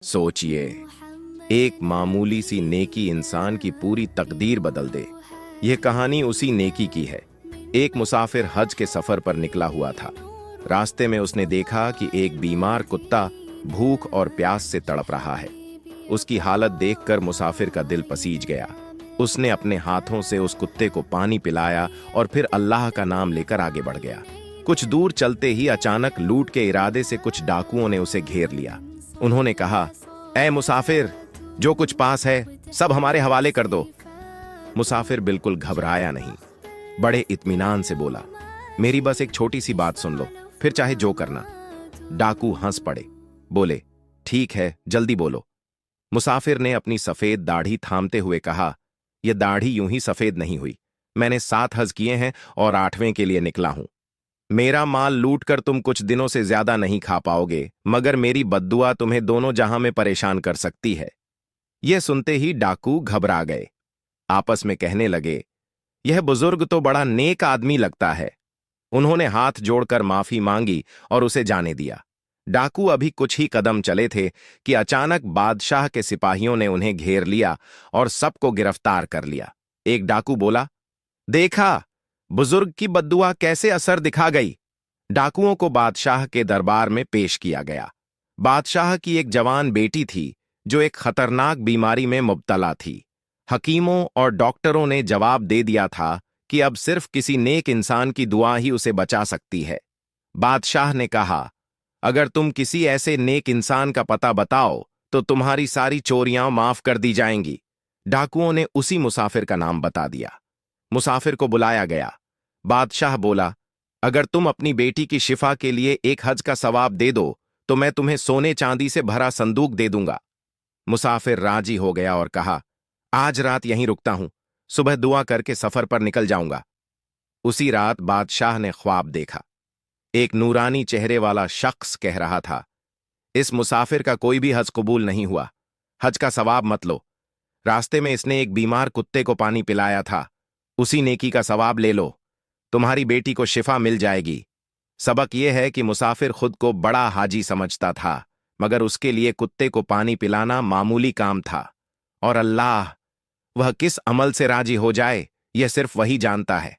सोचिए, एक मामूली सी नेकी इंसान की पूरी तकदीर बदल दे। यह कहानी उसी नेकी की है। एक मुसाफिर हज के सफर पर निकला हुआ था। रास्ते में उसने देखा कि एक बीमार कुत्ता भूख और प्यास से तड़प रहा है। उसकी हालत देखकर मुसाफिर का दिल पसीज गया। उसने अपने हाथों से उस कुत्ते को पानी पिलाया और फिर अल्लाह का नाम लेकर आगे बढ़ गया। कुछ दूर चलते ही अचानक लूट के इरादे से कुछ डाकुओं ने उसे घेर लिया। उन्होंने कहा, ऐ मुसाफिर, जो कुछ पास है सब हमारे हवाले कर दो। मुसाफिर बिल्कुल घबराया नहीं, बड़े इत्मीनान से बोला, मेरी बस एक छोटी सी बात सुन लो, फिर चाहे जो करना। डाकू हंस पड़े, बोले, ठीक है, जल्दी बोलो। मुसाफिर ने अपनी सफेद दाढ़ी थामते हुए कहा, यह दाढ़ी यूं ही सफेद नहीं हुई। मैंने 7 हज किए हैं और 8वें के लिए निकला हूं। मेरा माल लूट कर तुम कुछ दिनों से ज्यादा नहीं खा पाओगे, मगर मेरी बद्दुआ तुम्हें दोनों जहां में परेशान कर सकती है। यह सुनते ही डाकू घबरा गए। आपस में कहने लगे, यह बुजुर्ग तो बड़ा नेक आदमी लगता है। उन्होंने हाथ जोड़कर माफी मांगी और उसे जाने दिया। डाकू अभी कुछ ही कदम चले थे कि अचानक बादशाह के सिपाहियों ने उन्हें घेर लिया और सबको गिरफ्तार कर लिया। एक डाकू बोला, देखा, बुजुर्ग की बद्दुआ कैसे असर दिखा गई। डाकुओं को बादशाह के दरबार में पेश किया गया। बादशाह की एक जवान बेटी थी जो एक खतरनाक बीमारी में मुब्तला थी। हकीमों और डॉक्टरों ने जवाब दे दिया था कि अब सिर्फ किसी नेक इंसान की दुआ ही उसे बचा सकती है। बादशाह ने कहा, अगर तुम किसी ऐसे नेक इंसान का पता बताओ तो तुम्हारी सारी चोरियां माफ कर दी जाएंगी। डाकुओं ने उसी मुसाफिर का नाम बता दिया। मुसाफिर को बुलाया गया। बादशाह बोला, अगर तुम अपनी बेटी की शिफा के लिए एक हज का सवाब दे दो तो मैं तुम्हें सोने चांदी से भरा संदूक दे दूंगा। मुसाफिर राजी हो गया और कहा, आज रात यहीं रुकता हूं, सुबह दुआ करके सफर पर निकल जाऊंगा। उसी रात बादशाह ने ख्वाब देखा। एक नूरानी चेहरे वाला शख्स कह रहा था, इस मुसाफिर का कोई भी हज कबूल नहीं हुआ, हज का सवाब मत लो। रास्ते में इसने एक बीमार कुत्ते को पानी पिलाया था, उसी नेकी का सवाब ले लो, तुम्हारी बेटी को शिफा मिल जाएगी। सबक यह है कि मुसाफिर खुद को बड़ा हाजी समझता था, मगर उसके लिए कुत्ते को पानी पिलाना मामूली काम था। और अल्लाह, वह किस अमल से राजी हो जाए, यह सिर्फ वही जानता है।